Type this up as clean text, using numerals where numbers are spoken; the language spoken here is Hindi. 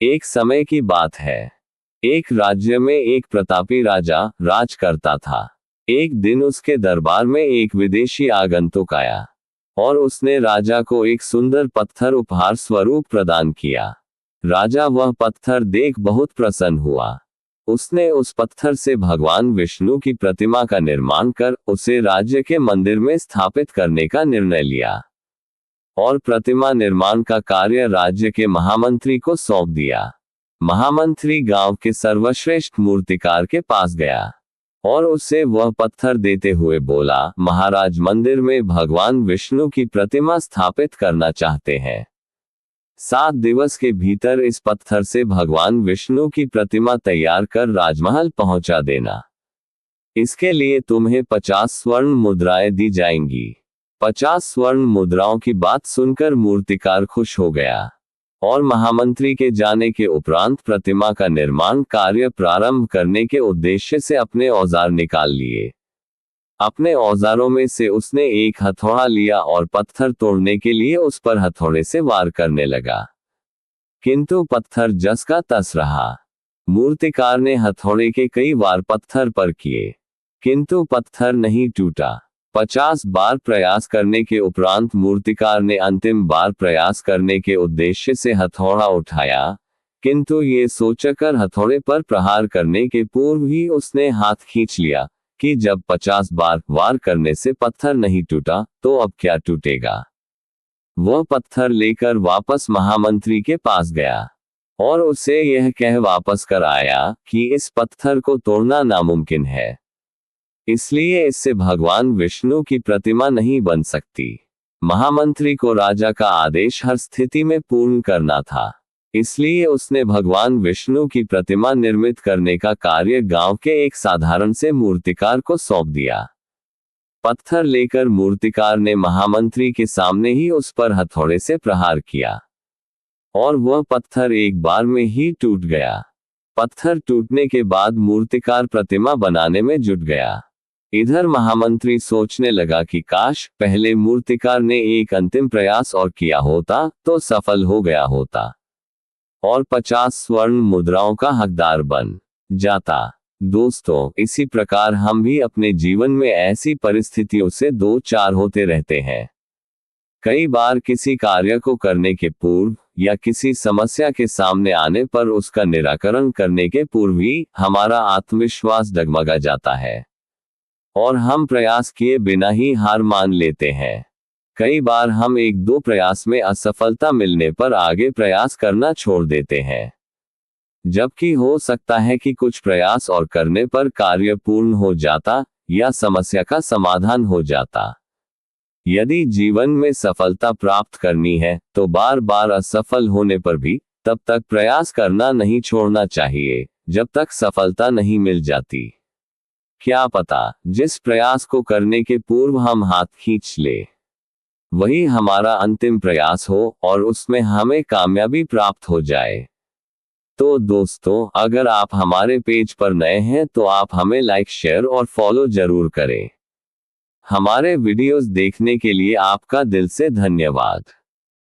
एक समय की बात है। एक राज्य में एक प्रतापी राजा राज करता था। एक दिन उसके दरबार में एक विदेशी आगंतुक आया और उसने राजा को एक सुंदर पत्थर उपहार स्वरूप प्रदान किया। राजा वह पत्थर देख बहुत प्रसन्न हुआ। उसने उस पत्थर से भगवान विष्णु की प्रतिमा का निर्माण कर उसे राज्य के मंदिर में स्थापित करने का निर्णय लिया और प्रतिमा निर्माण का कार्य राज्य के महामंत्री को सौंप दिया। महामंत्री गांव के सर्वश्रेष्ठ मूर्तिकार के पास गया और उसे वह पत्थर देते हुए बोला, महाराज मंदिर में भगवान विष्णु की प्रतिमा स्थापित करना चाहते हैं। 7 दिवस के भीतर इस पत्थर से भगवान विष्णु की प्रतिमा तैयार कर राजमहल पहुंचा देना। इसके लिए तुम्हें 50 स्वर्ण मुद्राएं दी जाएंगी। 50 स्वर्ण मुद्राओं की बात सुनकर मूर्तिकार खुश हो गया और महामंत्री के जाने के उपरांत प्रतिमा का निर्माण कार्य प्रारंभ करने के उद्देश्य से अपने औजार निकाल लिए। अपने औजारों में से उसने एक हथौड़ा लिया और पत्थर तोड़ने के लिए उस पर हथौड़े से वार करने लगा, किंतु पत्थर जस का तस रहा। मूर्तिकार ने हथौड़े के कई वार पत्थर पर किए, किंतु पत्थर नहीं टूटा। 50 बार प्रयास करने के उपरांत मूर्तिकार ने अंतिम बार प्रयास करने के उद्देश्य से हथौड़ा उठाया, किंतु ये सोचकर हथौड़े पर प्रहार करने के पूर्व ही उसने हाथ खींच लिया कि जब 50 बार वार करने से पत्थर नहीं टूटा तो अब क्या टूटेगा। वह पत्थर लेकर वापस महामंत्री के पास गया और उसे यह कह वापस कर आया कि इस पत्थर को तोड़ना नामुमकिन है, इसलिए इससे भगवान विष्णु की प्रतिमा नहीं बन सकती। महामंत्री को राजा का आदेश हर स्थिति में पूर्ण करना था, इसलिए उसने भगवान विष्णु की प्रतिमा निर्मित करने का कार्य गांव के एक साधारण से मूर्तिकार को सौंप दिया। पत्थर लेकर मूर्तिकार ने महामंत्री के सामने ही उस पर हथौड़े से प्रहार किया और वह पत्थर एक बार में ही टूट गया। पत्थर टूटने के बाद मूर्तिकार प्रतिमा बनाने में जुट गया। इधर महामंत्री सोचने लगा कि काश पहले मूर्तिकार ने एक अंतिम प्रयास और किया होता तो सफल हो गया होता और 50 स्वर्ण मुद्राओं का हकदार बन जाता। दोस्तों, इसी प्रकार हम भी अपने जीवन में ऐसी परिस्थितियों से दो चार होते रहते हैं। कई बार किसी कार्य को करने के पूर्व या किसी समस्या के सामने आने पर उसका निराकरण करने के पूर्व ही हमारा आत्मविश्वास डगमगा जाता है और हम प्रयास किए बिना ही हार मान लेते हैं। कई बार हम 1-2 प्रयास में असफलता मिलने पर आगे प्रयास करना छोड़ देते हैं, जबकि हो सकता है कि कुछ प्रयास और करने पर कार्य पूर्ण हो जाता या समस्या का समाधान हो जाता। यदि जीवन में सफलता प्राप्त करनी है तो बार बार असफल होने पर भी तब तक प्रयास करना नहीं छोड़ना चाहिए जब तक सफलता नहीं मिल जाती। क्या पता जिस प्रयास को करने के पूर्व हम हाथ खींच ले वही हमारा अंतिम प्रयास हो और उसमें हमें कामयाबी प्राप्त हो जाए। तो दोस्तों, अगर आप हमारे पेज पर नए हैं तो आप हमें लाइक, शेयर और फॉलो जरूर करें। हमारे वीडियोस देखने के लिए आपका दिल से धन्यवाद।